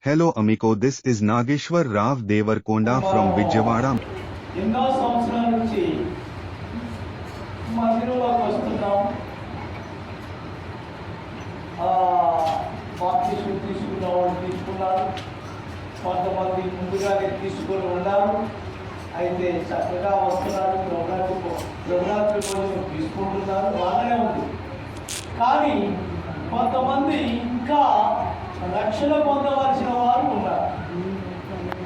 Hello Amiko, this is Nageshwar Rao Devarkonda from Vijayawada. ఎన్నో సంవత్సరాల నుంచి మందిరంలోకి వస్తున్నాం. బాప్టిజం తీసుకున్న వాళ్ళు తీసుకున్నారు, కొంతమంది ముందుగానే తీసుకొని ఉన్నారు. అయితే చక్కగా వస్తున్నారు, యోగాత్రి భోజనం తీసుకుంటున్నారు, బాగానే ఉంది. కానీ కొంతమంది ఇంకా రక్షణ పొందవలసిన వారు ఉన్నారు.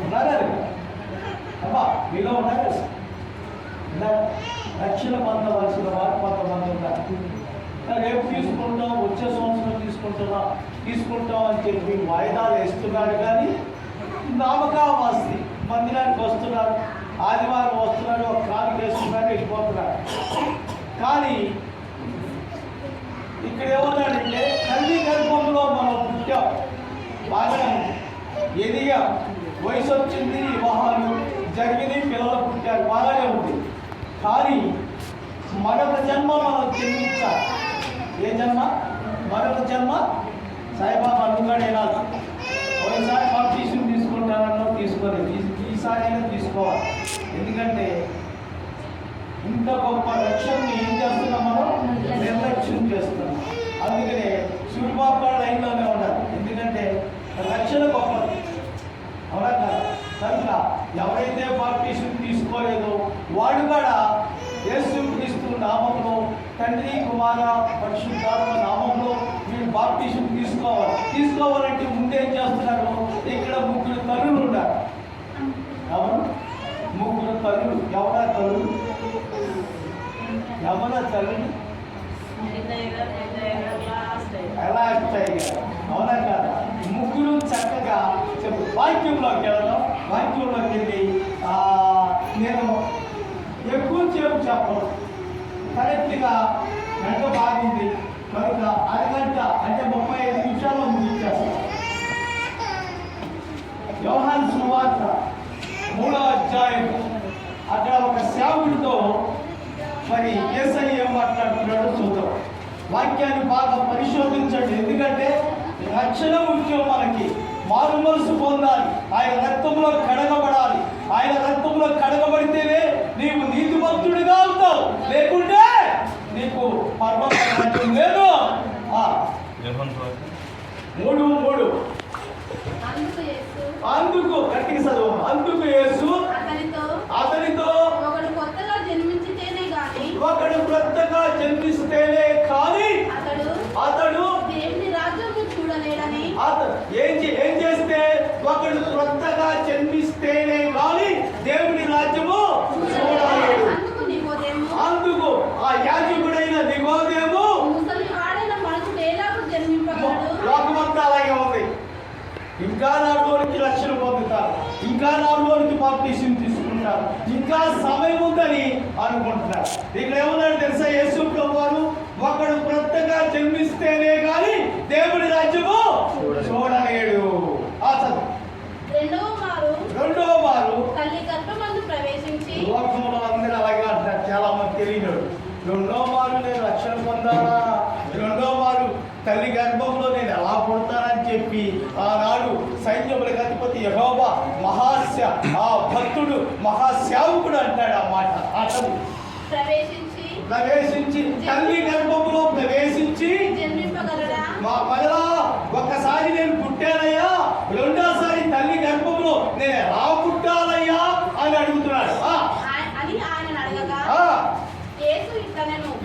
ఉన్నారా? అమ్మా మీలో ఉన్నారు. రక్షణ పొందవలసిన వారు కొంతమంది ఉన్నారు. రేపు తీసుకుంటాం, వచ్చే సంవత్సరం తీసుకుంటాం అని చెప్పి వాయిదాలు వేస్తున్నారు. కానీ నామకావాస్తి మందిరానికి వస్తున్నారు, ఆదివారం వస్తున్నారు, ఒక కాలు వేస్తున్నారు, వెళ్ళిపోతున్నారు. కానీ ఇక్కడ ఏమన్నాడంటే తల్లి గర్భంలో మనం పుట్టాం, బాగా ఎదిగా వయసు వచ్చింది, వివాహాలు జరిగింది, పిల్లలు పుట్టారు, బాగానే ఉంది. కానీ మరొక జన్మ మనం జన్మించాలి. ఏ జన్మ? మరొక జన్మ. సాయిబాబా అనుగాడేనా ఒకసారి బాప్టిజం తీసుకుంటానన్నా తీసుకోలేదు, ఈసారి అయినా తీసుకోవాలి. ఎందుకంటే ఇంత గొప్ప రక్షణని ఏం చేస్తున్నాం మనం? నిర్లక్ష్యం చేస్తున్నాం. అందుకనే సూర్యబాబు లైన్లోనే ఉన్నారు. ఎందుకంటే రక్షణ గొప్పది, అవునా కదా? కనుక ఎవరైతే బాప్టిజం తీసుకోలేదో వాడు కూడా యేసుక్రీస్తు నామంలో, తండ్రి కుమార పరిశుద్ధాత్మ నామంలో మీరు బాప్టిజం తీసుకోవాలంటే ముందేం చేస్తున్నారు? ఇక్కడ ముగ్గురు తల్లులు ఉన్నారు. ఎవరు? ముగ్గురు తల్లులు. ఎవరా తల్లులు? ఎవరా తల్లులు? ఎలా వస్తాయి? అవునా కదా? ముగ్గురు చక్కగా చెప్పు. వాక్యంలోకి వెళ్దాం. వాక్యంలోకి వెళ్ళి నేను ఎక్కువ సేపు చెప్పను, కరెక్ట్గా గంట బాగుంది కనుక అరగంట అంటే 35 నిమిషాల్లో ముగించేస్తాను. యోహాను సువార్త 3వ అధ్యాయం. అక్కడ ఒక సేవకుడితో మరి యేసయ్య ఏం మాట్లాడుతున్నాడో చూద్దాం. వాక్యాన్ని బాగా పరిశోధించండి. ఎందుకంటే రక్షణ ముఖ్యం. మనకి మారు మనసు పొందాలి, ఆయన రక్తంలో కడగబడాలి. ఆయన రక్తంలో కడగబడితేనే నీవు నీతిమంతుడిగా అవుతావు, లేకుంటే నీకు పరలోకం లేదు. 3:3 అందుకు గట్టిగా చదువు. అందుకు యేసు అతనితో ఒకడు కొత్తగా జన్మిస్తేనే కానీ అతడు దేవుని రాజ్యము చూడలేడని. ఏం చేస్తే? ఒకడు కొత్తగా జన్మిస్తేనే కానీ దేవుని రాజ్యము చూడలేడు. అందుకు ఆ యాజకుడైన నికోదేము లోకమంతా అలాగే ఉంది. ఇంకా నాలోనికి రక్షణ పొందుతారు, ఇంకా నాలోనికి బాప్టిజం తీసుకుంటారు, ఇంకా సమయం ఉందని అనుకుంటున్నారు. ఇక్కడ ఏమన్నాడు తెలుసా? యేసు ప్రభువారు ఒకడు కొత్తగా జన్మిస్తేనే కానీ దేవుడి రాజ్యము చూడలేడు. రెండవ మారు తల్లి గర్భమందు ప్రవేశించి. లోకంలో అందరూ అలాగే అంటారు, చాలా మంది తెలియదు. రెండో మారు నేను రక్షణ పొందానా, రెండో మారు తల్లి గర్భంలో నేను ఎలా పుడతానని చెప్పి ఆనాడు సైన్యములకు అధిపతి యెహోవా ఆ భక్తుడు మహాసేవకుడు అంటాడు ఆ మాట. అతను ప్రవేశించి తల్లి గర్భంలో ప్రవేశించి మరలా ఒక్కసారి నేను పుట్టానయ్యా, రెండోసారి తల్లి గర్భంలో నేను ఎలా పుట్టాలయ్యా అని అడుగుతున్నాడు.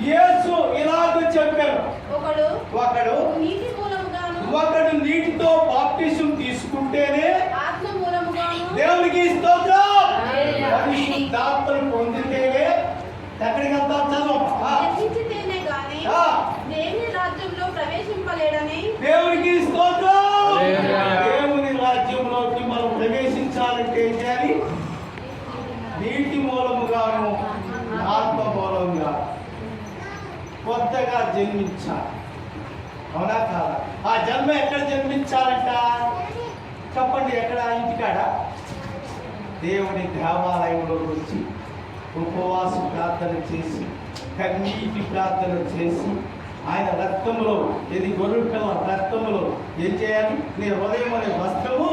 యేసు ఇలాగ చెప్పారు. ఒకడు నీటితో బాప్టిజం తీసుకుంటేనే దేవునికి స్తోత్రం, పరిశుద్ధాత్మను పొందితేనే ఎక్కడికి వెళ్తాం? దేవునికి స్తోత్రం. దేవుని రాజ్యంలోకి మనం ప్రవేశించాలంటే ఏం చేయాలి? నీటి మూలముగాను ఆత్మ మూలంగా కొత్తగా జన్మించాలి. అవునా కాదా? ఆ జన్మ ఎక్కడ జన్మించాలంట? చెప్పండి. ఎక్కడ? ఇంటికాడ దేవుని దేవాలయంలోకి వచ్చి ఉపవాస ప్రార్థన చేసి, కన్నీటి ప్రార్థన చేసి, ఆయన రక్తంలో, ఇది గొర్రె పిల్ల రక్తంలో ఏం చేయాలి? నీ హృదయం అనే వస్త్రము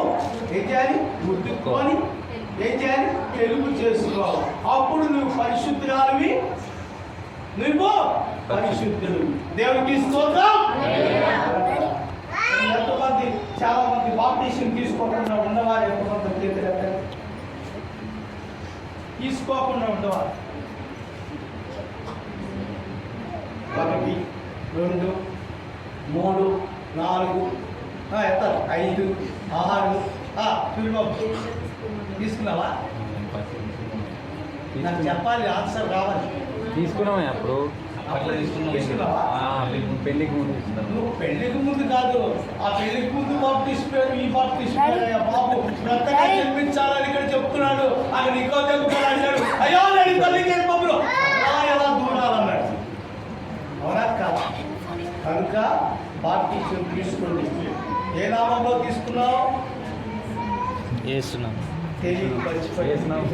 ఏం చేయాలి? తెలుగు చేసుకోవాలి. అప్పుడు నువ్వు పరిశుద్ధురాలివి, నువ్వు పరిశుద్ధుడు. దేవునికి స్తోత్రం. ఎంతమంది, చాలా మంది బాప్టిజం తీసుకోకుండా ఉన్నవారు ఎంతమంది చేతులు తీసుకోకుండా ఉండేవారు? 1 2 3 4 ఎత్తారు 5 6 చూడబాబు తీసుకున్నావా? నాకు చెప్పాలి, ఆన్సర్ రావాలి. తీసుకున్నామే అప్పుడు తీసుకున్నావా? పెళ్లికి ముందు తీసుకున్నాం. నువ్వు పెళ్లికి ముందు కాదు, ఆ పెళ్లికి ముందు బాబు తీసిపోయాడు, ఈ బాబు తీసిపోయాడు. బాబు కొత్తగా జన్మించాలని ఇక్కడ చెప్తున్నాడు. అక్కడ ఇంకో దగ్గర అన్నాడు, అయ్యో నేను తల్లికి బాబులు ఎలా దూరాలన్నాడు. అవునా కాదు? కనుక బాప్టిజం తీసుకోండి. ఏ నామంలో తీసుకున్నావు? తెలియదు, మర్చిపోయావు.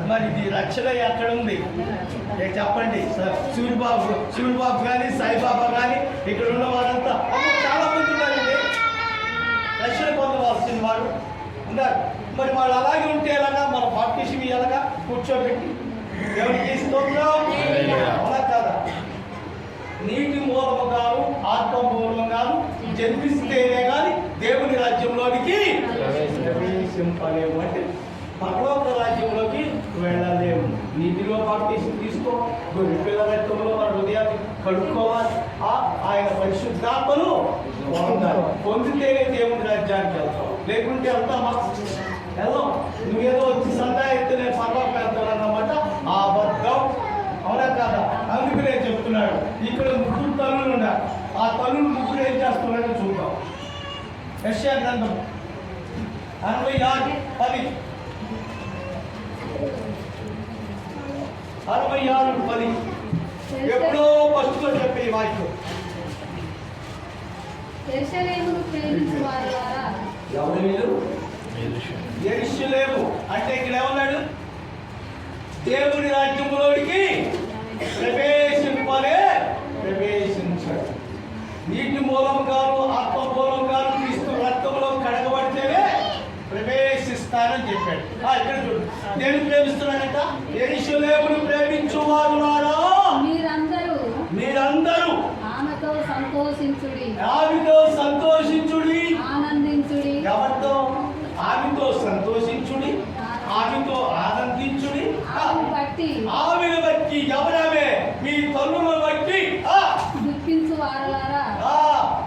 మరి ఇది రక్షణ ఎక్కడ ఉంది? చెప్పండి. శివుడిబాబు కానీ సాయిబాబా కానీ ఇక్కడ ఉన్న వారంతా చాలా మంది ఉన్నారండి, రక్షణ పొందవలసిన వారు ఉన్నారు. మరి వాళ్ళు అలాగే ఉంటే ఎలాగా? మన బాప్టిజం ఎలాగా? కూర్చోబెట్టి దేవునికి స్తోత్రం. అవునా కాదా? నీటి మూలము కాదు, ఆత్మ మూలము కాదు, జన్మిస్తేనే కానీ దేవుని రాజ్యంలోనికి ప్రవేశింపలేము. అంటే పరలోక రాజ్యంలోకి వెళ్ళలేము. నీటిలో బాప్టిజం తీసుకో, గొర్రెపిల్ల రక్తంలో మన హృదయాన్ని కడుక్కోవాలి, ఆయన పరిశుద్ధాత్మను పొందాలి. పొందితేనే దేవుని రాజ్యానికి వెళ్తాం, లేకుంటే వెళ్తామా? వెళ్దాం. నువ్వేదో వచ్చి సందా ఎత్తే నేను పరలోకి వెళ్తాను అన్నమాట, ఆ అబద్ధం. అవునా కాదా? అందుకనే చెప్తున్నాడు. ఇక్కడ 3 తల్లులు ఉన్నారు. ఆ తల్లులు 3 ఏం చేస్తున్నారో చూద్దాం. యెషయా గ్రంథం 66:10. 66:10 ఎప్పుడో ఫస్ట్ లో చెప్పే ఈ వాక్యం. యెరూషలేమును ప్రేమించు వారులారా. ఎవరు వీళ్ళు? యెరూషలేము అంటే ఇక్కడ ఏమన్నాడు? దేవుని రాజ్యంలోనికి ప్రవేశించాడు. నీటి మూలం కాదు, ఆత్మ మూలం కాదు, క్రీస్తు రక్తంలో కడగబడితేనే ప్రవేశిస్తానని చెప్పాడు. ఇక్కడ చూడు, నేను ప్రేమిస్తున్నానంట. యెరూషలేమును ప్రేమించు వారులారా, మీరందరూ ఆమెతో సంతోషించుడి, ఆనందించుడి. ఎవరితో? ఆమెతో సంతోషించుడి, ఆమెతో ఆనందించుడి. ఆమెను బట్టి, ఎవరామె? మీ తల్లులను బట్టి దుఃఖించు వారులారా,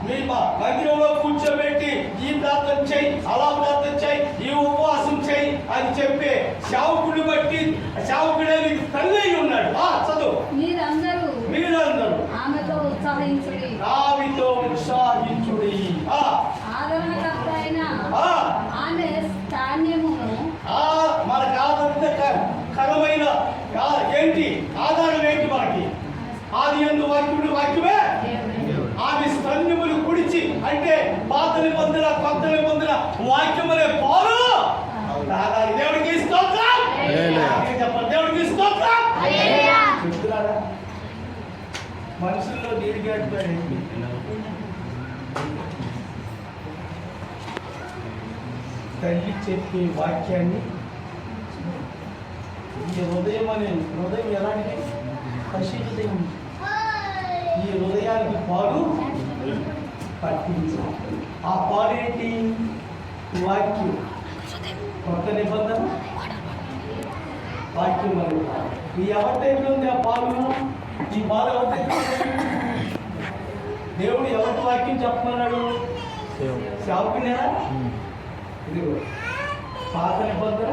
మీ మందిరంలో కూర్చోబెట్టి ఈ ప్రార్థన చేయి, అలా ప్రార్థన చేయి, ఈ ఉపవాసం చేయి అని చెప్పే సేవకుడిని బట్టి, సేవకుడే నీకు తల్లి అయి ఉన్నాడు. చదువు. మీరందరూ ఆమెతో ఉత్సాహించుడి, ఆదరణకర్త అయిన ఆమె ధాన్యమును. మనకు ఆదరణకరమైన ఏంటి? ఆధారం ఏంటి మనకి? ఆది యందు వాక్యమే. ఆమె స్తన్యములు కుడిచి, అంటే పాత నిబంధన కొత్త నిబంధన వాక్యములే పాలు తాగాలి. దేవుడికి స్తోత్రం. చెప్పండి, దేవుడికి స్తోత్రం. చెప్తున్నారా? మనుషుల్లో దీర్ఘాడు తల్లి చెప్పే వాక్యాన్ని ఈ హృదయం అనే హృదయం ఎలాంటి పరిశీలితం, ఈ హృదయానికి పాలు పట్టించాలి. ఆ పాలు ఏంటి? వాక్యం. కొత్త నిబంధన వాక్యం అని. ఈ ఎవరి దగ్గర ఉంది ఆ పాలు? ఈ పాలు ఎవరి దగ్గర? దేవుడు ఎవరి వాక్యం చెప్పమన్నాడు? సేవకునేనా? ఇదిగో పాత నిబంధన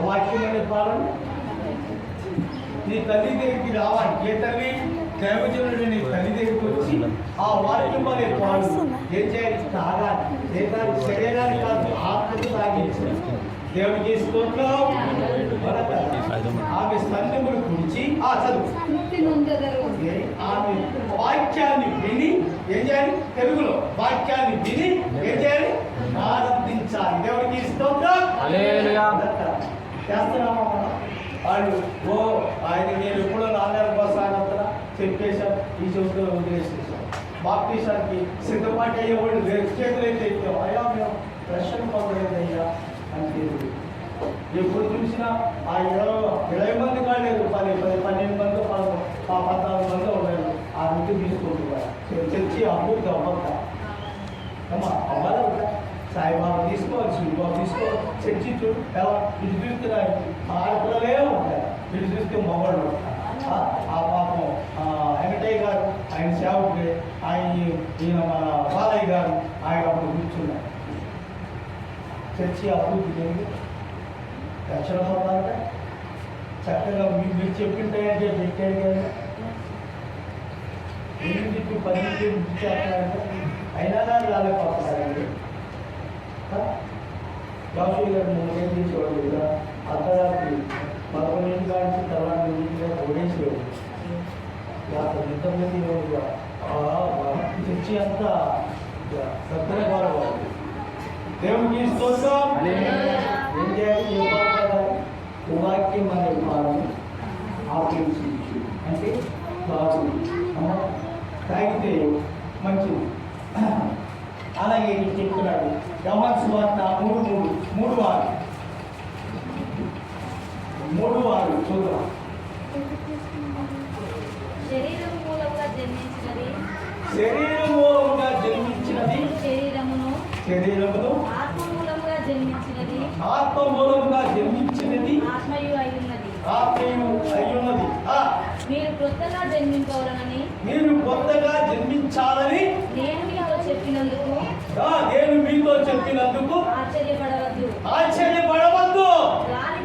వాక్యం అనే పాలన నీ తల్లి దగ్గరికి రావాలి. ఏ తల్లి? దైవజనుడు నీ తల్లి దగ్గరికి వచ్చి ఆ వాక్యం అనే పాలు ఏం చేయాలి? తాగాలి. లేదా శరీరాన్ని కాదు, ఆత్మకు తాగించాలి. దేవుడికి స్తోత్రం. ఆమె స్తన్యములు కుడిచి చదువు. ఆమె వాక్యాన్ని విని ఏం చేయాలి? తెలుగులో వాక్యాన్ని విని ఏం చేయాలి? ఆనందించాలి. దేవుడికి స్తోత్రం. చేస్తున్నామా వాళ్ళు? ఆయన నేను ఎప్పుడో 4 బస్సానంతరా చెప్పేశాం, ఈ చోట్ల వదిలేసేసాం. బాప్టిజానికి సిద్ధపాటు అయ్యేవాళ్ళు చేతులైతే అయ్యా మేము రక్షణ పొందలేదు అయ్యా అంటే ఎప్పుడు చూసినా ఆ 20 మంది కాదు 12 మంది 14 మంది ఉన్నారు. ఆ నుంచి తీసుకుంటున్నారు. చర్చి అభివృద్ధి అవ్వక అమ్మా అవ్వాలి. సాయిబాబా తీసుకోవాలి, శివబాబు తీసుకోవాలి. చర్చి చూడు ఎలా ఇటు చూస్తే ఆడపిల్లలే ఉంటాయి, ఇటు చూస్తే మగవాళ్ళు ఉంటారు. ఆ పాపం వెంకటయ్య గారు ఆయన సేవకుడే, ఈయన మన బాలయ్య గారు ఆయన అప్పుడు కూర్చున్నారు. చర్చి అభివృద్ధి జరిగి రక్షణ పొందాలంటే చక్కగా మీరు చెప్పింటాయంటే పెట్టాడు కదా, 8 to 10 చేస్తారంటే అయినా కానీ రాలేకపోతున్నారండి. జాషువా గారు ముందు ఏం చేసేవాడు కదా, అర్ధరాత్రి 11 నుంచి తర్వాత ఓడేసేవాడు. చర్చి అంతా సత్యవాడు. దేవుడికి స్తోత్రం. ఏం చేయాలి? ఏ పాడాలి? వాక్యం అనే పాడని ఆపేక్షించు అంటే బాగు తాగితే మంచిది. అలాగే ఇక్కడ చెప్తున్నాడు యోహాను సువార్త 3:6 చూద్దాం. శరీరం మూలంగా జన్మించినది శరీరమును ఆత్మ మూలంగా జన్మించినది ఆత్మయు అయ్యున్నది. మీరు కొత్తగా జన్మించాలని నేను మీతో చెప్పినందుకు ఆశ్చర్యపడవద్దు.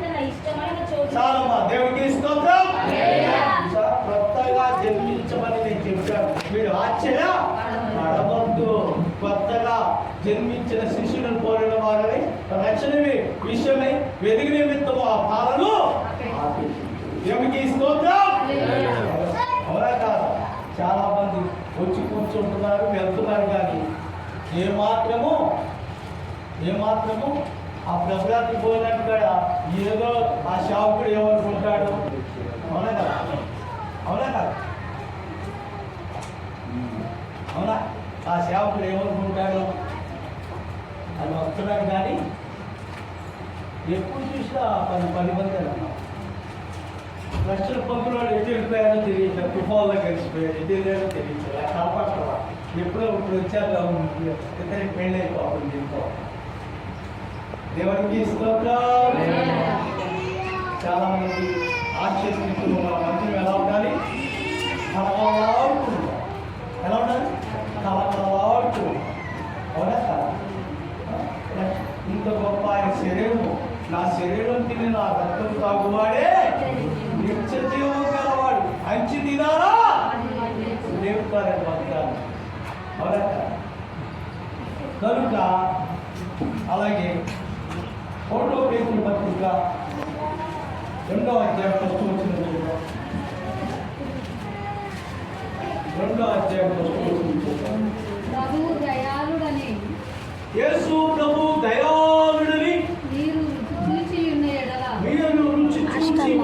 తన ఇష్టమైన చోటు చాలమ్మా. దేవుడికి స్తోత్రం. కొత్తగా జన్మించమని నేను చెప్పాను, మీరు ఆశ్చర్యపడవద్దు. కొత్తగా జన్మించిన శిష్యులను పోలిన వారిని రక్షణ విషయమై వెదిగి నిమిత్తము ఆ పాలను దేవుడికి స్తోత్రం. అవునా కాదు? చాలా మంది వచ్చి కూర్చుంటున్నారు, వెళ్తున్నారు, కానీ ఏమాత్రము ఆ ప్రభుత్వం పోయినట్టు కూడా ఏదో ఆ శావుకుడు ఏమనుకుంటాడు. అవునా కదా? అవునా? ఆ సేవకుడు ఏమనుకుంటాడు అని వస్తున్నాడు, కానీ ఎప్పుడు చూసినా 10 మంది అన్నాం. లక్షల పంపులో ఎటు వెళ్ళిపోయారో తెలియదు, తుఫాన్లో కలిసిపోయారు, ఎటు వెళ్ళారో తెలియదు. అలా కాపాడతావా? ఎప్పుడో ఇప్పుడు వచ్చారు ఇద్దరికి పెళ్ళి అయిపోతుంది. దీంతో దేవుడికి స్తోత్రం. చాలా మంది ఆశ్చర్యస్తులు మన మధ్య ఎలా ఉండాలి? ఎలా ఉండాలి? కలకలాడుతూ. అవునా కాదు? ఇంత గొప్ప ఆయన శరీరము, నా శరీరం తిని నా రక్తం తాగువాడే నిత్య జీవం గలవాడు, అంచి తినారా లేపుతారని భక్తాలు. అవునా కాదు? కనుక అలాగే 1వ పేతురు పత్రిక 2వ అధ్యాయం ఫస్ట్ వచ్చిన 2వ అధ్యాయం ఫస్ట్ వచ్చిన ప్రభువు దయాళుడని యేసు ప్రభు దయాళుడని మీరు రుచి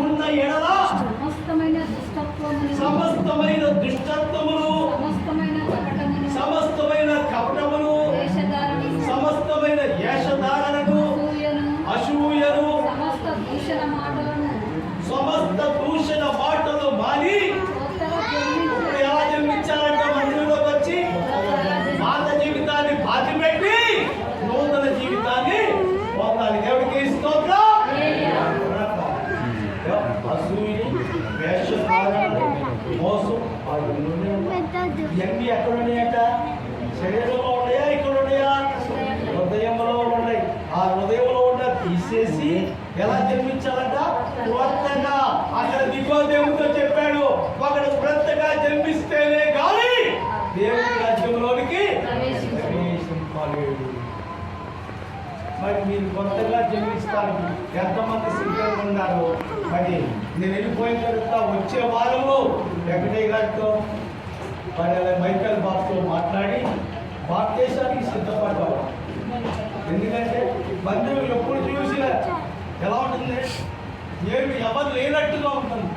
ఉన్న ఎడల సమస్తమైన దుష్టత్వమును సమస్తమైన కపటమును సమస్తమైన వేషధారణను అసూయను సమస్త దూషణ మాటలు మాని ఇప్పుడు ఎలా జన్మించాలంటే మందిరంలోకి వచ్చి పాత జీవితాన్ని పాతిపెట్టి నూతన జీవితాన్ని పొందాలి. దేవుడికి స్తోత్రం. అసూయ, వేషధారణ, మోసం ఇవన్నీ ఎక్కడ ఉన్నాయట? శరీరంలో ఉన్నాయా? ఇక్కడ ఉన్నాయా? హృదయంలో ఉన్నాయి. ఆ హృదయంలో ఉన్న తీసేసి ఎలా జన్మించాలంట? కొత్తగా. అక్కడ నికోదేముతో చెప్పాడు, ఒకడు కొత్తగా జన్మిస్తేనే కానీ దేవుడి రాజ్యంలోనికి ప్రవేశించలేడు. మరి మీరు కొత్తగా జన్మిస్తానికి ఎంతమంది సిద్ధంగా ఉన్నారు? మరి నేను వెళ్ళిపోయిన తర్వాత వచ్చే వారంలో వెంకటయ్య గారితో మైకేల్ బాబుతో మాట్లాడి బాప్తీసానికి సిద్ధపడ్డావు. ఎందుకంటే మందిరం ఎప్పుడు చూసినా ఎలా ఉంటుంది? ఏమి ఎవరు లేనట్టుగా ఉంటుంది.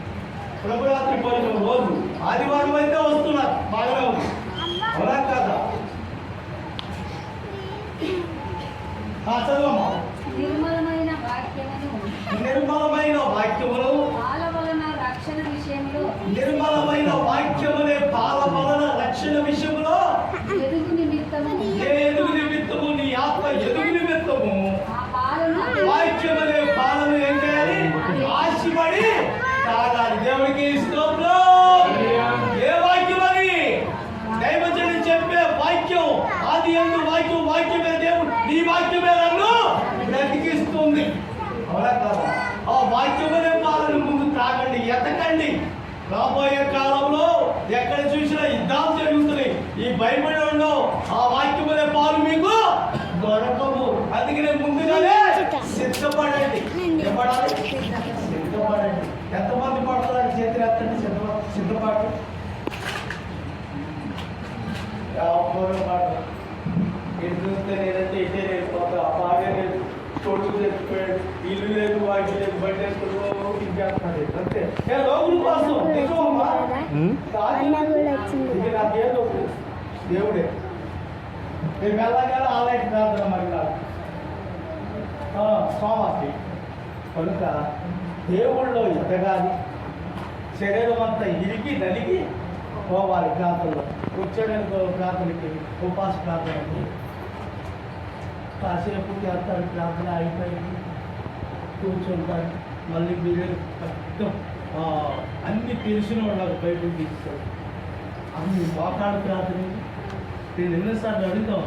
ప్రభురాత్రి పోయిన రోజు ఆదివారం అయితే వస్తున్నారు, బాగానే ఉంది. అలా కాదా? చదవమ్మా. నిర్మలమైన వాక్యమును నిర్మలమైన వాక్యములు పాల వలన రక్షణ విషయంలో నిర్మలమైన వాక్యములే పాల వలన రక్షణ విషయంలో ఎదుగు నిమిత్తము ఎదుగు నిమిత్తము నీ ఆత్మ ఎదుగు నిమిత్తము ఆ పాలను వాక్యములే పాలను ఏం చేయాలి ఆశపడి తాగాలి. దేవుడికి స్తోత్రం. ఏ వాక్యమని? దైవజనుడు చెప్పే వాక్యం. ఆది యందు వాక్యం, వాక్యమే దేవుడు. నీ వాక్యమే నన్ను బ్రతికిస్తుంది. అవునా కదా? ఆ వాక్యమనే పాలను ముందు తాగండి, ఎతకండి. రాబోయే కాలంలో ఎక్కడ చూసినా యుద్ధాలు జరుగుతున్నాయి. ఈ బైబిల్లో ఆ వాక్యమనే పాలు మీకు దొరకవు. అందుకనే ముందుగానే సిద్ధపడండి. చెప్పడాలి, సిద్ధపడండి. ఎంతమంది పడతారు? చేతులు ఎత్తండి. సిద్ధపాటు ఎవరు పాట ఎటు చూస్తే నేనంటే ఇటే వెళ్ళిపోతా. బాగా లేదు, కొడుకు చచ్చిపోయాడు, ఇల్లు లేదు, వాకి లేదు, బయట ఇంకేస్తున్నాడు. అంతే లోగుల కోసం నిజమమ్మా. ఇది నాకేదో దేవుడే. మీరు వెళ్ళగానే ఆలయ ప్రార్థన మరి నాకు సోమవారి కనుక దేవుళ్ళో ఎదగాలి. శరీరం అంతా ఇరిగి నలిగి పోవాలి. ప్రార్థనలో వచ్చేయడానికి ప్రార్థనకి, ఉపాస ప్రార్థనకి కాసేపు చేస్తారు. ప్రార్థన అయిపోయింది, కూర్చుంటారు. మళ్ళీ మీరు మొత్తం అన్ని తెలిసిన వాళ్ళకి బయటకు తీస్తారు. అన్ని మోకాళ్ళ ప్రార్థన. నేను ఎన్నోసార్లు అడుగుతాం,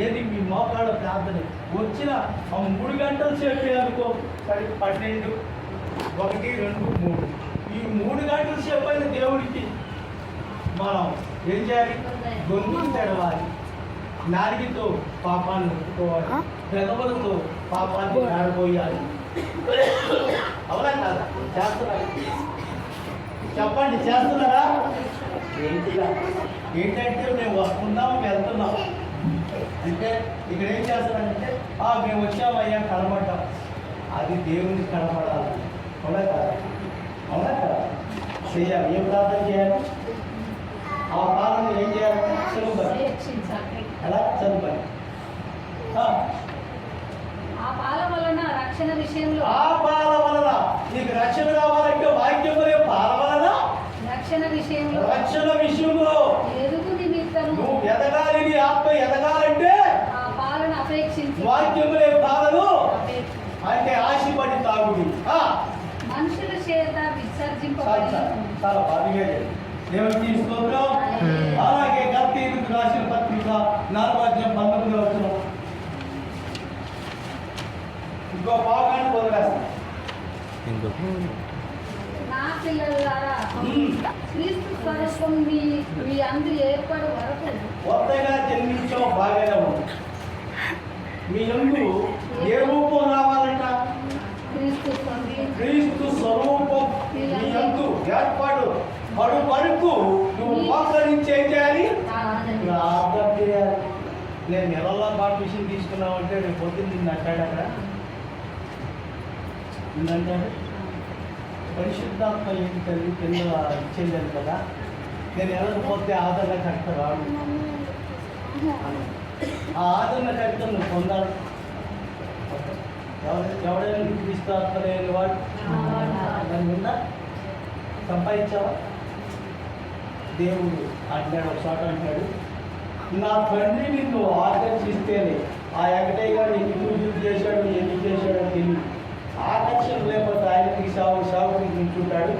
ఏది మీ మోకాళ్ళ ప్రార్థన? వచ్చిన 3 గంటల సేపు అనుకో, సరే 12, 1, 2, 3 ఈ 3 గంటల సేపు అయిన దేవుడికి మనం ఏం చేయాలి? గొంతులు తెరవాలి, నారిగితో పాపాన్ని ముట్టుకోవాలి, పెదవులతో పాపాన్ని ఆడబోయాలి. అవునా కాదా? చేస్తున్నారా? చెప్పండి, చేస్తున్నారా? ఏంటంటే మేము వస్తున్నాం, వెళ్తున్నాం అంటే ఇక్కడ ఏం చేస్తారంటే మేము వచ్చామయ్యా కనబడ్డాం. అది దేవునికి కనబడాలి. అవునా కదా? అవునా కదా? చేయాలి. ఏం ప్రార్థన చేయాలి? ఆ కాలంలో ఏం చేయాలి? చదువుతారు. ఎలా చదువుతారు? ఆ పాల వలన రక్షణ విషయంలో ఆ పాల వలన నీకు రక్షణ కావాలంటే వాక్యములే పాల వలన రక్షణ విషయంలో రక్షణ విషయంలో ఎదుగు నిమిత్తము నువ్వు ఎదగాలి. నీ ఆత్మ ఎదగాలంటే ఆ పాలను అపేక్షించి వాక్యములే పాలను అంటే ఆశపడి తాగుడి. మనుషుల చేత విసర్జింపబడి చాలా బాధగా దేవుడికి స్తోత్రం. అలాగే గల్తీయులకు రాసిన పత్రిక 4:19 ఇంకో భాగాన్ని వదిలేస్తాం. నా పిల్లలారా క్రీస్తు స్వరూపం మీ అందు ఏర్పడు వరకు కొత్తగా జన్మించాం, బాగానే ఉంది. మీ యందు ఏ రూపం రావాలంట? క్రీస్తు స్వరూపం మీ యందు ఏర్పాటు పడు వరకు నువ్వు మోకరించి ఏం చేయాలి? ప్రార్థన చేయాలి. నేను నెలల్లో బాప్టిజం తీసుకున్నామంటే రేపు పొద్దున్న నిన్ను అంటాడు అక్కడ ఏంటంటే పరిశుద్ధాత్మ ఏంటి తల్లి కింద ఇచ్చేయాలి కదా, నేను వెళ్ళకపోతే ఆదరణ కర్త రాడు. ఆ ఆదరణ కర్త నువ్వు పొందాలి. ఎవడైనా నీకు క్రీస్తు లేని వాడు దాని ఉందా? సంపాదించావా? దేవుడు అంటాడు, ఒక చోట అంటాడు, నా తండ్రి నిన్ను ఆకర్షిస్తేనే ఆ వెంకటయ్య గారు ఎన్ని పూజలు చేశాడు, ఎన్ని చేశాడో తెలియదు. ఆకర్షణ లేకపోతే ఆయనకి షాపుని నించుంటాడు.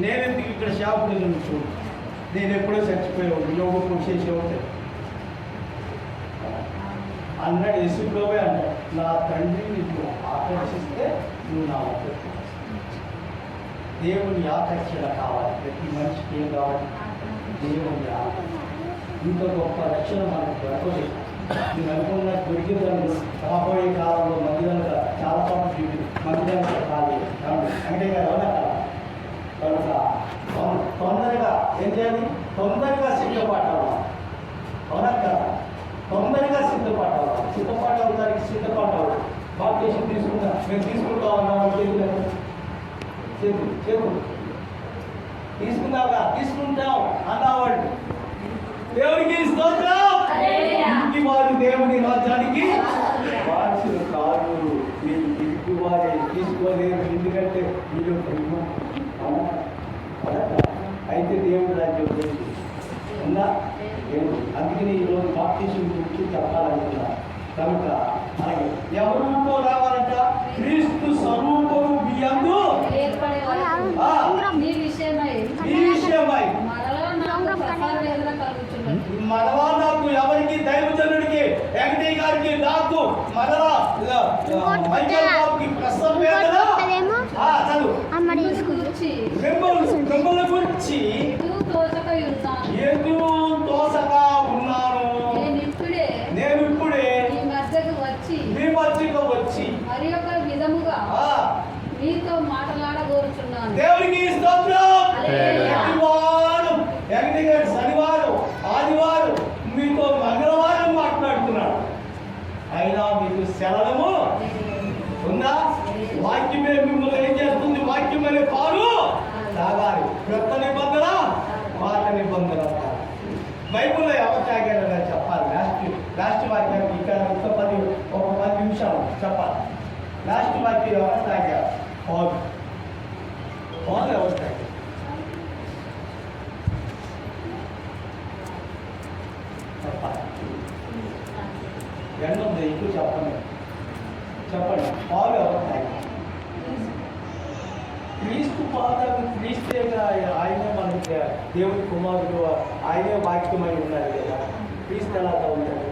నేను ఎందుకు ఇక్కడ షాపుని నించు? నేను ఎప్పుడో చచ్చిపోయేవాడు, యోగ చేసేవాడు అన్నాడు. యేసుప్రభువే అన్నాడు, నా తండ్రి నిన్ను ఆకర్షిస్తే నువ్వు నా వద్ద. దేవుని ఆకర్షణ కావాలి. ప్రతి మనిషికి ఏం కావాలి? దేవుని ఆకర్షణ. ఇంత గొప్ప రక్షణ మనకు దొరకలేదు. నేను అనుకున్న దొరికిందని రాబోయే కాలంలో మందిరంగా చాలా చోట్ల మందిరంగా కాదు అంటే అవునా కదా? కనుక తొందరగా ఏం చేయాలి? తొందరగా సిద్ధపడాలి. అవునా కదా? తొందరగా సిద్ధపాటు అవుతానికి సిద్ధపాటు అవ్వాలి. బాప్టిజం తీసుకుంటా, మేము తీసుకుంటా ఉన్నాం. చేతులు తీసుకున్నావుగా, తీసుకుంటాం అన్నవాడు. దేవుడికి స్తోత్రం. ఇంటి వారు దేవుని రాజ్యానికి వారసులు కాదు. మీరు ఇంటి వారే తీసుకోలేదు. మీరు ప్రేమ అవునా? అవునా? అయితే దేవుడు రాజ్యం గురించి ఉందా? లేదు. అందుకని ఈరోజు బాప్టిజం గురించి చెప్పాలనుకున్నా. కనుక అలాగే ఎవరు రావాలంట? క్రీస్తు స్వరూపము బియ్యందు ఏర్పడే వరకు ఆ, నీ విషయమై ఈ విషయమై మరలా నాకు ప్రసాద వేదన కలుగుతున్నది. మరలా నాకు ఎవరికి దైవజనుడికి వెంకటయ్య గారికి నాకు మరలా మైకేల్ బాబుకి ప్రసవ వేదన చదువు గురించి మిమ్మల్ని గురించి ఎటు తోచక ఉన్నాను. ఎటు తోసగా ఉన్నాను. నేను ఇప్పుడే మీ మధ్యకు వచ్చి మీ మధ్యకు వచ్చి మరి ఒక విధముగా ఆ, మీతో మాట్లాడగోరుచున్నాను. దేవునికి స్తోత్రం. హల్లెలూయా. శనివారం వెంకటయ్య గారు శనివారం ఆదివారం మీతో మంగళవారం మాట్లాడుతున్నాడు. అయినా మీకు సెలవు ఉందా? వాక్యమే మిమ్మల్ని ఏం చేస్తుంది? వాక్యం అనే పాలు తాగాలి. కొత్త నిబంధన పాత నిబంధన. బైబుల్లో ఎవరు తాగారని చెప్పాలి. లాస్ట్ వాక్యానికి ఇక్కడ ఒక 10 నిమిషాలు చెప్పాలి. లాస్ట్ వాక్యం ఎవరు తాగారు? పాలు. పాలు ఎవరు తాగారు? చెప్పాలి. ఎండ ఉంది, ఎక్కువ చెప్పండి. చెప్పండి. పాలు ఎవరు తాగారు? క్రీస్తు పాదాలు క్రీస్తేగా ఆయనే మనకి దేవుడి కుమారుడు, ఆయనే వాక్యమై ఉన్నారు కదా. క్రీస్తు ఎలా ఉంటాడు?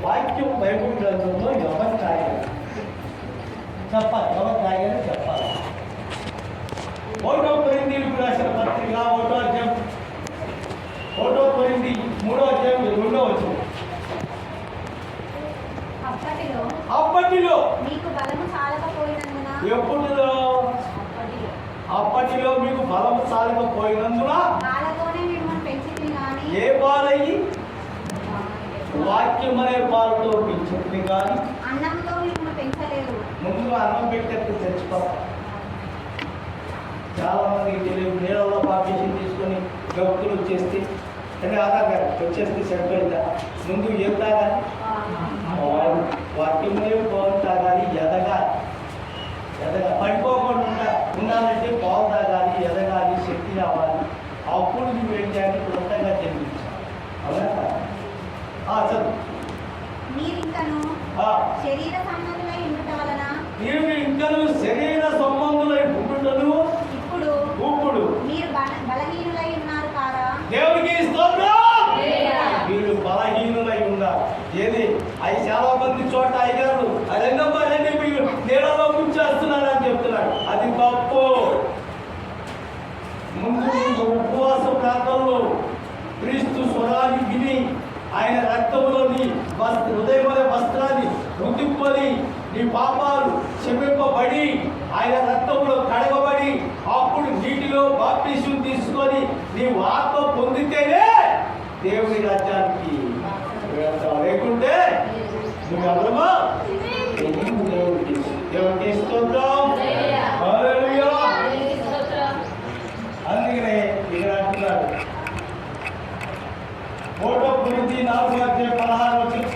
వాక్యం బైబుల్ గ్రంథంలో ఎవరు తాగారు చెప్పాలి. ఎవరు తాగారో చెప్పాలి. 1 కొరింథీయులకు రాసిన పత్రిక 1వ అధ్యాయం 1 కొరింథీ 3వ అధ్యాయం 2వ వచనం. అప్పటిలో మీకు బలము చాలకపోయినందున ఎప్పుడులో అప్పటిలో మీకు బలం చాలకపోయినందున పాలతోనే మిమ్మల్ని పెంచింది కానీ ఏ పాలయ్యి వాక్యం అనే పాలతో పెంచింది కానీ అన్నంతో మిమ్మల్ని పెంచలేదు. ముందుగా అన్నం పెట్టేట్టు తెచ్చుకోవాలి. చాలా మందికి తెలియదు. నీళ్ళలో పాపేషన్ తీసుకొని గౌతులు వచ్చేస్తే అంటే ఆధార్ కార్డు వచ్చేస్తే సరిపోయిందా? ముందు ఏం తాగాలి? వాక్యమే పాలు తాగాలి. ఎదగాలి. పడిపోకుండా ఉండాలంటే పాలు తాగాలి, ఎదగాలి, శక్తి రావాలి. అప్పుడు నువ్వు ఏం చేయాలి? కొత్తగా జన్మించాలి. అవునా? చదువు. మీరింకను శరీర సంబంధులై ఉండటం వలన నీవు ఇంకను శరీర సంబంధులై ఉండుటను ఇప్పుడు మీరు బలహీనులై ఉన్నారు కాదా? దేవునికి స్తోత్రం. మీరు బలహీనులై ఉన్నారు. ఏది అవి చాలా మంది చోట అయ్యారు అదెందమ్మా మీరు నీళ్ళలో ముంచేస్తున్నారు అని చెప్తున్నాడు. అది తప్పు. ముందు ఉపవాస ప్రాంతంలో క్రీస్తు స్వరాన్ని విని ఆయన రక్తంలోని హృదయమనే వస్త్రాన్ని రుద్దుకొని నీ పాపాలు క్షమింపబడి ఆయన రక్తంలో కడగబడి అప్పుడు నీటిలో బాప్టిజం తీసుకొని నీవు ఆత్మ పొందితేనే దేవుని రాజ్యానికి వెళ్తావు. లేకుంటే నువ్వెవరమా? దేవునికి స్తోత్రం. హల్లెలూయా. అందుకనే ఇక్కడ అంటున్నాడు 1 కొరింథీ 4వ అధ్యాయం 16వ వచనం.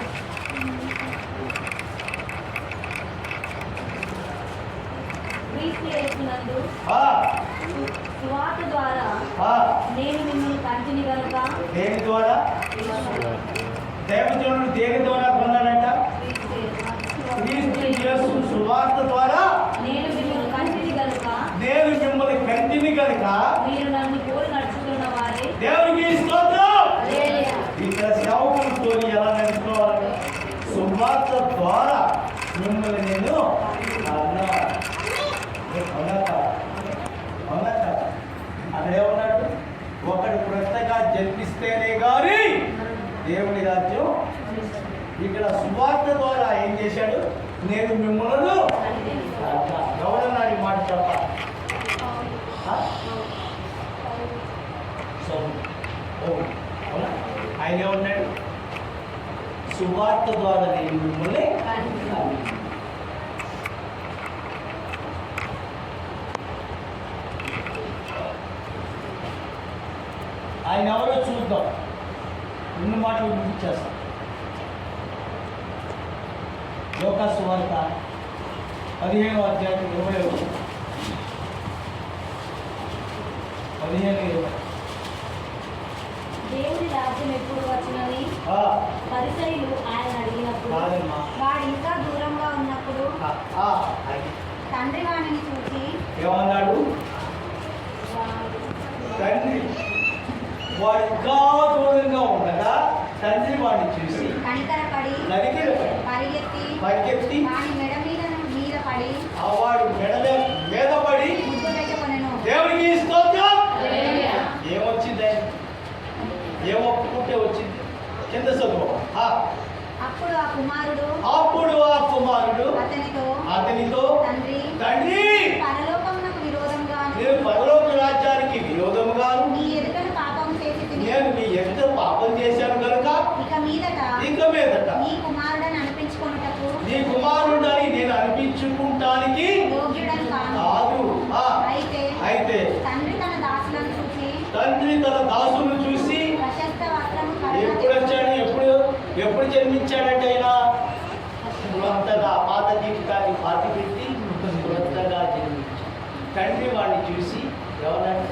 క్రీస్తు యేసునందు ఆ, సువార్త ద్వారా ఆ, నేను మిమ్మల్ని కంటిని కనుక దేని ద్వారా? దేవజనుడు దేని ద్వారా కొన్నాడంట? క్రీస్తు యేసు సువార్త ద్వారా నేను మిమ్మల్ని కంటిని కనుక నేను మిమ్మల్ని కంటిని కనుక మీరు నన్ను పోలి నడుచుకున్న వారే. దేవునికి స్తోత్రం. హల్లెలూయా. ఇక్కడ సేవకులతో ఎలా నడుచుకోవాలి? సువార్త ద్వారా మిమ్మల్ని నేను అక్కడ ఏమన్నాడు? ఒకడు క్రొత్తగా జన్మిస్తేనే కానీ దేవుని రాజ్యం. ఇక్కడ సువార్త ద్వారా ఏం చేశాడు? నేను మిమ్మల్ని ఎవరన్నా ఈ మాట చెప్పాలి. ఆయన ఏమన్నాడు? సువార్త ద్వారా నేను మిమ్మల్ని ఆయన ఎవరో చూద్దాం. 2 మాటలు ముగించేస్తాం. లోకా సువార్త 15వ అధ్యాయం 20వ వచనం. దేవుని రాజ్యం ఎప్పుడు వచ్చినని పరిసయ్యులు ఆయన అడిగినప్పుడు వాడు ఇంకా దూరంగా ఉన్నప్పుడు తండ్రి వాడిని చూసి ఏమన్నాడు? తండ్రి వాడు ఇంకా దూరంగా ఉండగా తండ్రి వాడిని చూసి కనికరపడి పరిగెత్తి వాడి మెడ మీద పడి వాడు మీద పడి ముద్దు పెట్టుకొనెను. దేవునికి స్తోత్రం. ఏమొచ్చింది? ఏమొప్పుకుంటే వచ్చింది? కింద చదువు. అప్పుడు ఆ కుమారుడు అతనితో తండ్రి పరలోకమునకు విరోధంగాను నేను పరలోక రాజ్యానికి విరోధముగాను నీ ఎదుటను పాపం చేసి నేను మీ ఎదుట పాపం చేశాను కనుక ఇక మీదట నీ కుమారుడని అనిపించుకొనుటకు నీ కుమారుడని నేను అనిపించుకుంటానికి యోగ్యుడని కాను. కాదు. అయితే తండ్రి తన దాసులను చూసి ప్రశస్త వస్త్రము ఎప్పుడు వచ్చాడు? ఎప్పుడు జన్మించాడంటే ఆయన కొత్తగా పాత జీవితాన్ని పాతి పెట్టి కొత్తగా జన్మించాడు. తండ్రి వాడిని చూసి ఎవరంటే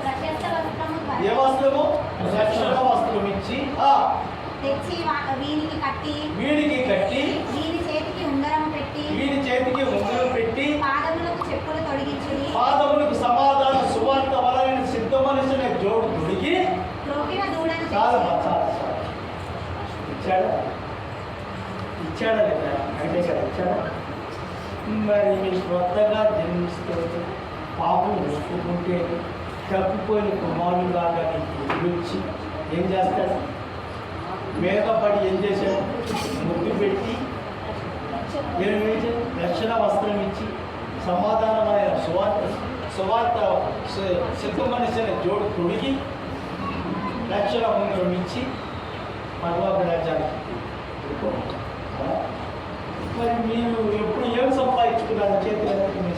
ప్రశస్త వస్త్రము ఏ వస్త్రము? రక్షణ వస్త్రం ఇచ్చి తెచ్చి వీనికి కట్టి వీడికి కట్టి వీని చేతికి ఉంగరం పెట్టి పాదములకు చెప్పులు తొడిగించి పాదములకు సమాధాన సువార్త వలన సిద్ధ మనిషిని జోడు తొడిగి త్రోకిన దూడను చాలా తెచ్చి ఇచ్చాడా లేదా? అంటే కదా ఇచ్చాడా? మరి మీరు కొత్తగా జన్మిస్తూ పాపం ఒప్పుకుంటే తప్పిపోయిన కుమారులాగా నీకు గురించి ఏం చేస్తాడు? మీద పడి ఏం చేశాడు? ముద్దు పెట్టి రక్షణ వస్త్రం ఇచ్చి సమాధానమైన సువార్త సిద్ధ మనిషిని జోడు తొడిగి రక్షణ ఉంగరం ఇచ్చి పరలోక రాజ్యానికి. మరి మీరు ఎప్పుడు ఏం సంపాదించుకున్నారు? చేతులు మీరు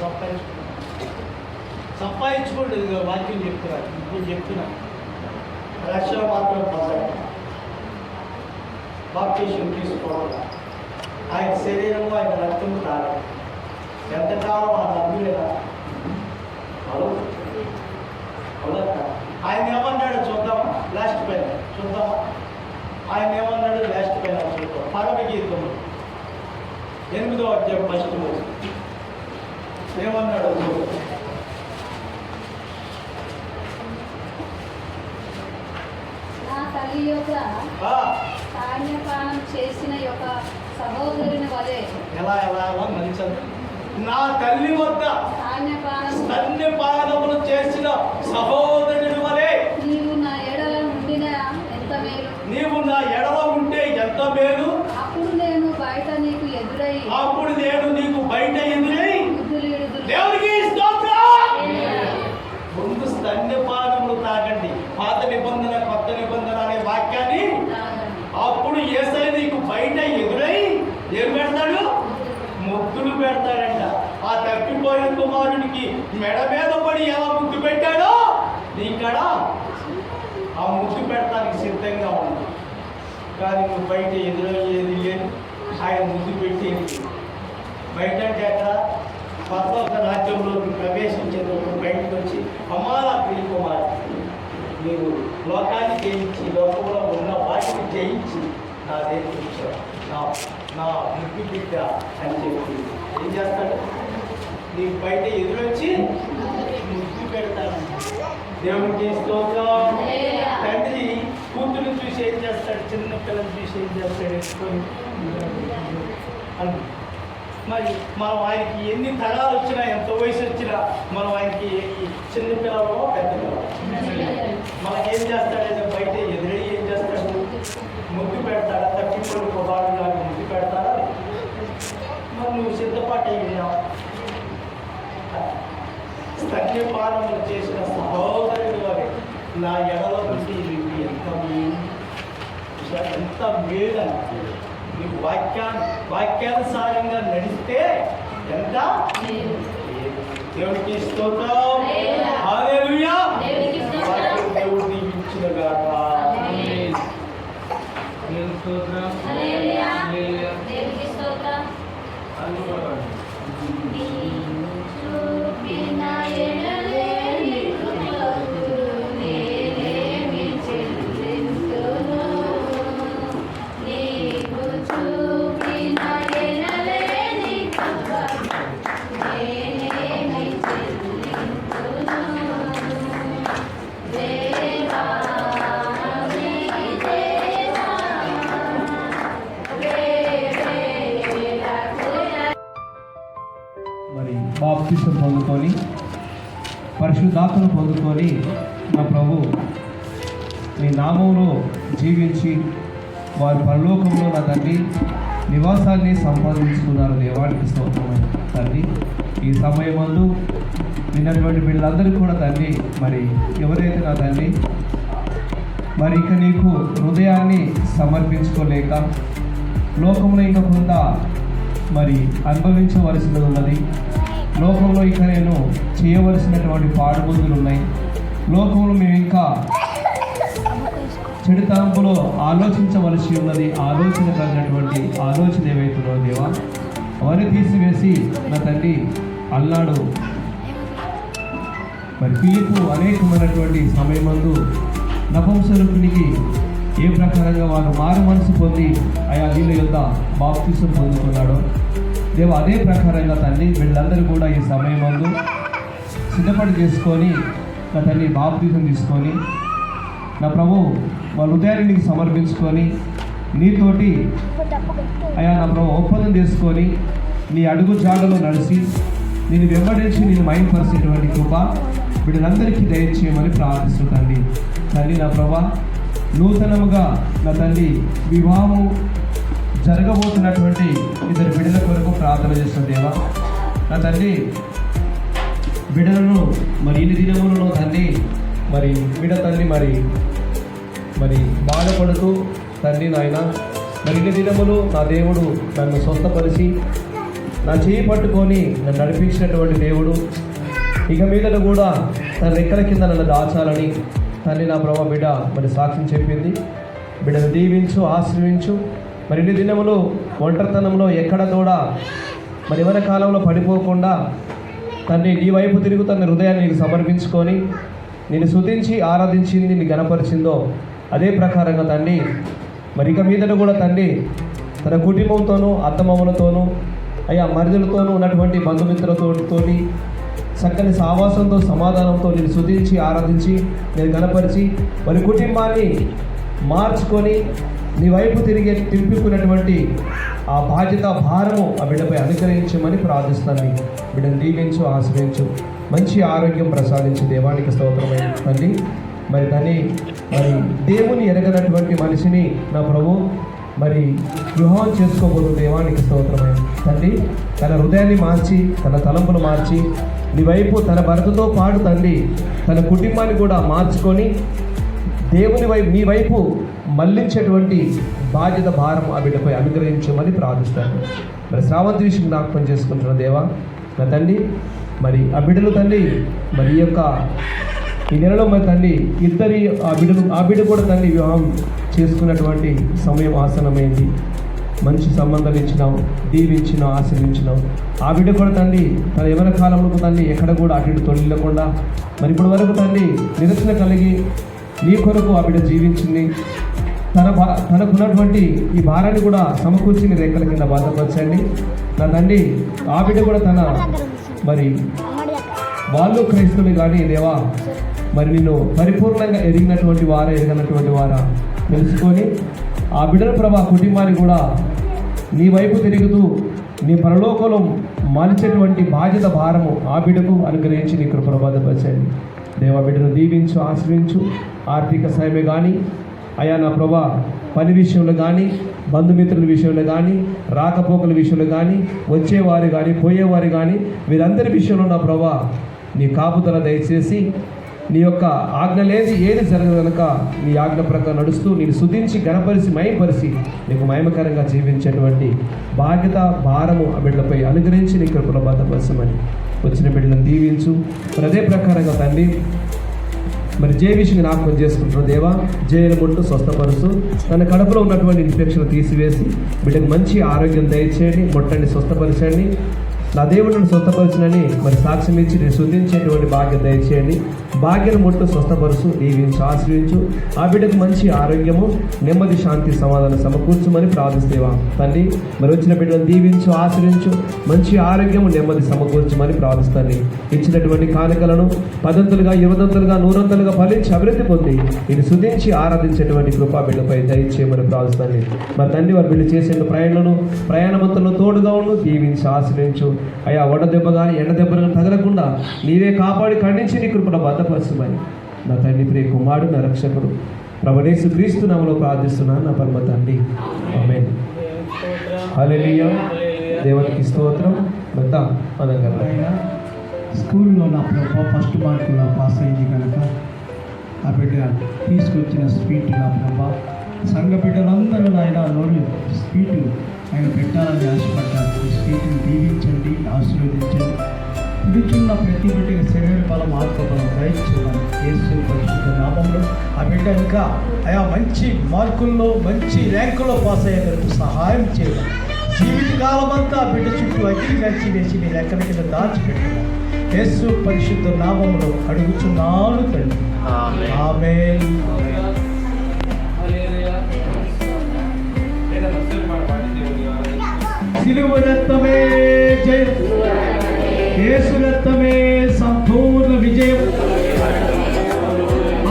సంపాదించుకోండి. వాక్యం చెప్తున్నారు. ఇప్పుడు చెప్తున్నా రక్షణ మాత్రం పొందాలి. బాప్టిజం తీసుకోవాలి. ఆయన శరీరంలో ఆయన రక్తము తాగాలి. ఎంతకాలం ఆ నమ్ములేదా? ఆయన ఏమన్నాడు చూద్దామా? లాస్ట్ పైన చూద్దామా? ఆయన ఏమన్నాడు? లాస్ట్ పైన చూద్దాం. పరమగీతము 8వ అధ్యాయం ఫస్ట్ ఏమన్నాడు? నా తల్లి యొక్క ధాన్యపానం చేసిన యొక్క సహోదరుని వలె ఎలా మంచి నా తల్లి వద్ద స్తన్యపానములు చేసిన సహోదరుని వలె నీవు నా ఎడల ఉండిన ఎంత మేలు. నీవు నా ఎడల ఉంటే ఎంత మేలు. అప్పుడు నేను నీకు బయట ఎదురై దేవునికి స్తోత్రం. ముందు స్తన్యపానములు తాగండి. పాత నిబంధన కొత్త నిబంధన అనే వాక్యాన్ని అప్పుడు యేసయ్య నీకు బయట ఎదురై ఏం పెడతాడు? ముద్దులు పెడతాడంట. ఆ తప్పిపోయిన కుమారునికి మెడ మీద పడి ఎలా ముద్దు పెట్టాడో నీకడ ఆ ముద్దు పెడతానికి సిద్ధంగా ఉంది. కానీ నువ్వు బయట ఎదురయ్యేది లేదు. ఆయన ముద్దు పెట్టేది బయట అంటే అక్కడ పరలోక రాజ్యంలోకి ప్రవేశించేటప్పుడు బయటకు వచ్చి అమ్మాల ప్రియ కుమారు మీరు లోకాన్ని జయించి లోకంలో ఉన్న వాటిని జయించి నా దగ్గరికి వచ్చాడు. నా ముద్దు బిడ్డ అని చెప్పి ఏం చేస్తాడు? నీకు బయట ఎదురొచ్చి ముద్దు పెడతాడు. దేవునికి స్తోత్రం. తండ్రి కూతురు చూసి ఏం చేస్తాడు? చిన్న పిల్లలు చూసి ఏం చేస్తాడు? ఎత్తుకొని మరి మనం ఆయనకి ఎన్ని తరాలు వచ్చినా ఎంత వయసు వచ్చినా మనం ఆయనకి చిన్న పిల్లలు పెద్ద పిల్లలు మనకేం చేస్తాడంటే బయట ఎదురై ఏం చేస్తాడు? ముద్దు పెడతాడా? తప్పిపోయి కుమారుడు ముద్దు పెడతాడా? మరి నువ్వు సిద్ధపాటు అయినావు. స్తన్యపానములు చేసిన సహోదరుడు వారి నా ఎడలో నుండి ఎంత మేలు. నీకు వాక్యానుసారంగా నడిస్తే ఎంత దేవుడికి స్తోత్రం. హల్లెలూయా. దేవుడు దీవించునుగాక. దేవునికి స్తోత్రం. హల్లెలూయా. హల్లెలూయా. దేవునికి స్తోత్రం. చూపిన ఎడలేని కృప బాప్తిసం పొందుకొని పరిశుద్ధాత్మను పొందుకొని నా ప్రభు నీ నామంలో జీవించి వారి పరలోకంలో నా తండ్రి నివాసాన్ని సంపాదించుకున్నారు. దేవానికి స్తోత్రమైన తండ్రి, ఈ సమయమందు విన్నటువంటి వీళ్ళందరికీ కూడా తండ్రి, మరి ఎవరైతే నా తండ్రి మరి ఇక నీకు హృదయాన్ని సమర్పించుకోలేక లోకంలో ఇంకా కొంత మరి అనుభవించవలసినది ఉన్నది, లోకంలో ఇక నేను చేయవలసినటువంటి పాడుబుద్ధులు ఉన్నాయి, లోకంలో మేము ఇంకా చెడు తలంపులో ఆలోచించవలసి ఉన్నది, ఆలోచన కలిగినటువంటి ఆలోచన ఏవైతుందో దేవా అవన్నీ తీసివేసి నా తండ్రి అల్లాడు మరి పిలుపు అనేకమైనటువంటి సమయమందు నపుంసకునికి ఏ ప్రకారంగా వారు మారు మనసు పొంది ఆయా నీళ్ళ యొక్క బాప్తిసం పొందుకున్నాడో దేవ అదే ప్రకారంగా తండ్రి వీళ్ళందరూ కూడా ఈ సమయమందు సిద్ధపడి చేసుకొని నా తండ్రి బాప్తిసం తీసుకొని నా ప్రభు వాళ్ళ హృదయాన్ని నీకు సమర్పించుకొని నీతోటి అయా నా ప్రభు ఒప్పందం చేసుకొని నీ అడుగు జాడలో నడిచి నేను వెంబడించి నేను మైంపరిచేటువంటి కృప వీళ్ళందరికీ దయచేయమని ప్రార్థిస్తుంది తండ్రి. నా ప్రభా నూతనముగా నా తండ్రి వివాహము జరగబోతున్నటువంటి ఇద్దరు బిడ్డల కొరకు ప్రార్థన చేస్తున్న దేవా నా తండ్రి బిడ్డలను మరి ఇన్ని దినములలో తండ్రి మరి బిడ్డ తండ్రి మరి బాధపడుతూ తండ్రి నాయన మరి ఇన్ని దినములు నా దేవుడు నన్ను స్వస్థపరిచి నా చేయి పట్టుకొని నన్ను నడిపించినటువంటి దేవుడు ఇక మీదను కూడా తన రెక్కల కింద నన్ను దాచాలని తండ్రి నా ప్రభావ బిడ్డ మరి సాక్ష్యం చెప్పింది. బిడ్డను దీవించు, ఆశ్రయించు. మరి ఇన్ని దినములు ఒంటరితనంలో ఎక్కడ కూడా మరి ఎవరి కాలంలో పడిపోకుండా తండ్రి నీ వైపు తిరుగు తన హృదయాన్ని నీకు సమర్పించుకొని నేను స్తుతించి ఆరాధించింది నీ గణపరిచిందో అదే ప్రకారంగా తండ్రి మరి ఇక మీదను కూడా తండ్రి తన కుటుంబంతోనూ అత్తమామలతోనూ అయ్యా మరిదులతోనూ ఉన్నటువంటి బంధుమిత్రులతోటి చక్కని సావాసంతో సమాధానంతో నేను స్తుతించి ఆరాధించి నేను గణపరిచి మరి కుటుంబాన్ని మార్చుకొని నీ వైపు తిప్పుకున్నటువంటి ఆ బాధ్యత భారము ఆ బిడ్డపై అనుగ్రహించమని ప్రార్థిస్తాను. బిడ్డను దీవించు, ఆశ్రయించు, మంచి ఆరోగ్యం ప్రసాదించు. దేవానికి స్తోత్రమైన తండ్రి. మరి దాన్ని మరి దేవుని ఎరగనటువంటి మనిషిని నా ప్రభు మరి వివాహం చేసుకోబోదు. దేవానికి స్తోత్రమైన తండ్రి తన హృదయాన్ని మార్చి తన తలంపును మార్చి నీ వైపు తన భర్తతో పాటు తండ్రి తన కుటుంబాన్ని కూడా మార్చుకొని దేవుని వైపు నీ వైపు మళ్లించేటువంటి బాధ్యత భారం ఆ బిడ్డపై అనుగ్రహించమని ప్రార్థిస్తాను. మరి శ్రావంతి విషయం జ్ఞాపకం చేసుకుంటున్న దేవా నా తండ్రి మరి ఆ బిడ్డలు తండ్రి మరి ఈ యొక్క ఈ నెలలో మరి తండ్రి ఇద్దరి ఆ బిడ్డ కూడా తండ్రి వివాహం చేసుకున్నటువంటి సమయం ఆసనమైంది. మంచి సంబంధాలు ఇచ్చినావు, దీవించినావు, ఆశీర్వించినావు. ఆ బిడ్డ కూడా తండ్రి తన యవన కాలంలో తండ్రి ఎక్కడ కూడా అటు తొలిల్లకుండా మరి ఇప్పటి వరకు తండ్రి నిరసన కలిగి నీ కొరకు ఆ బిడ్డ జీవించింది. తనకున్నటువంటి ఈ భారాన్ని కూడా సమకూర్చి నీ రెక్కల కింద బాధపరచండి నా తండ్రి. ఆ బిడ్డ కూడా తన మరి వాళ్ళు క్రైస్తవులు కానీ దేవా మరి నిన్ను పరిపూర్ణంగా ఎరిగినటువంటి వారా తెలుసుకొని ఆ బిడ్డల ప్రభా కుటుంబాన్ని కూడా నీ వైపు తిరుగుతూ నీ పరలోకంలో మాల్చేటువంటి బాధ్యత భారము ఆ బిడ్డకు అనుగ్రహించి నీ కృపను బాధపరచండి దేవా. బిడ్డను దీవించు, ఆశ్రయించు. ఆర్థిక సాయమే కానీ అయా నా ప్రభా పని విషయంలో కానీ బంధుమిత్రుల విషయంలో కానీ రాకపోకల విషయంలో కానీ వచ్చేవారు కానీ పోయేవారు కానీ వీరందరి విషయంలో నా ప్రభా నీ కాపుదల దయచేసి నీ యొక్క ఆజ్ఞ లేదు ఏది జరగదు కనుక నీ ఆజ్ఞ ప్రకారం నడుస్తూ నేను స్తుతించి గణపరిచి మయపరిచి నీకు మహిమకరంగా జీవించేటువంటి బాధ్యత భారము ఆ బిడ్డలపై అనుగ్రహించి నీ కృపలో బాధపరచమని వచ్చిన బిడ్డలను దీవించు. మరి అదే ప్రకారంగా తండ్రి మరి జయ విషయం జ్ఞాపకం చేసుకుంటున్న దేవా జయను ముట్టు స్వస్థపరుస్తూ తన కడుపులో ఉన్నటువంటి ఇన్ఫెక్షన్ తీసివేసి బిడ్డకు మంచి ఆరోగ్యం దయచేయండి, ముట్టండి, స్వస్థపరచండి. నా దేవుడిని స్వస్థపరచునని మరి సాక్ష్యం ఇచ్చి నేను శుద్ధించేటువంటి భాగ్యం దయచేయండి. భాగ్యం ముట్టు స్వస్థపరుచు, దీవించు, ఆశ్రయించు. ఆ బిడ్డకు మంచి ఆరోగ్యము, నెమ్మది, శాంతి, సమాధానం సమకూర్చుమని ప్రార్థిస్తేవా తండ్రి. మరి వచ్చిన బిడ్డను దీవించు, ఆశ్రయించు, మంచి ఆరోగ్యము, నెమ్మది సమకూర్చమని ప్రార్థిస్తాను. ఇచ్చినటువంటి కానుకలను పదంతులుగా, యువదంతులుగా, నూరంతులుగా ఫలించి అభివృద్ధి పొంది నేను శుద్ధించి ఆరాధించేటువంటి కృపా బిడ్డపై దయచేయమని ప్రార్థిస్తాను. మరి తండ్రి వారి బిడ్డ చేసే ప్రయాణమంతులను తోడుగా ఉండు, దీవించి, ఆశ్రయించు. అయ్యా వడ దెబ్బ కానీ ఎండ దెబ్బ కానీ తగలకుండా నీవే కాపాడి ఖండించి నీ కృపణ భద్రపరచమని నా తండ్రి ప్రియ కుమారుడు నా రక్షకుడు ప్రభుయేసు క్రీస్తు నామములో ప్రార్థిస్తున్నాను నా పరమ తండ్రి ఆమేన్. హల్లెలూయా. దేవునికి స్తోత్రం. వెళ్దాం అనగా స్కూల్లో నా ప్రభా ఫస్ట్ మార్కులో పాస్ అయింది కనుక ఆ బిడ్డ తీసుకొచ్చిన స్వీట్ నా ప్రభా సంఘ బిడ్డలందరూ నాయన నోరు స్వీటు ఆయన పెట్టాలని ఆశపడ్డారు. ఈ స్వీట్ని దీవించండి, ఆశీర్వదించండి. పిలుచున్న ప్రతి బిడ్డకి శరీర బలం ఆత్మబలం దయచేయాలి. యేసు పరిశుద్ధ నామంలో ఆ బిడ్డ ఇంకా ఆయా మంచి మార్కుల్లో మంచి ర్యాంకులో పాస్ అయ్యేందుకు సహాయం చేయాలి. జీవితకాలం అంతా ఆ బిడ్డ చుట్టూ అగ్ని కలిసి వేసి నీ లెక్కల కింద దాచిపెట్టాలి. యేసు పరిశుద్ధ నామములో అడుగుచున్నాను తండ్రి. ఆమేన్. సిలువ రక్తమే జయం, యేసు రక్తమే సంపూర్ణ విజయం.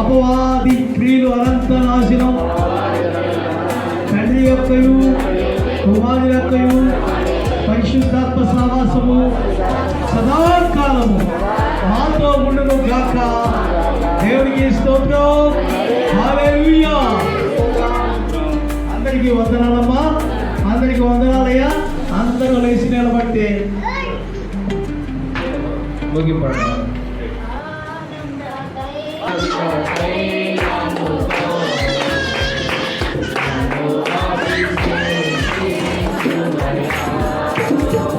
అపవాది క్రియలు అనంత నాశనం. తండ్రి యొక్కయు కుమారుని యొక్కయు పరిశుద్ధాత్మ సహవాసము సదాకాలము మాతో ఉండును గాక. దేవునికి స్తోత్రం. హల్లెలూయా. అందరికీ వందనాలమ్మా, అందరికీ వందనాలయ్యా. అందరూ లేచి నిలబడితే ముగిపడ ఆనంద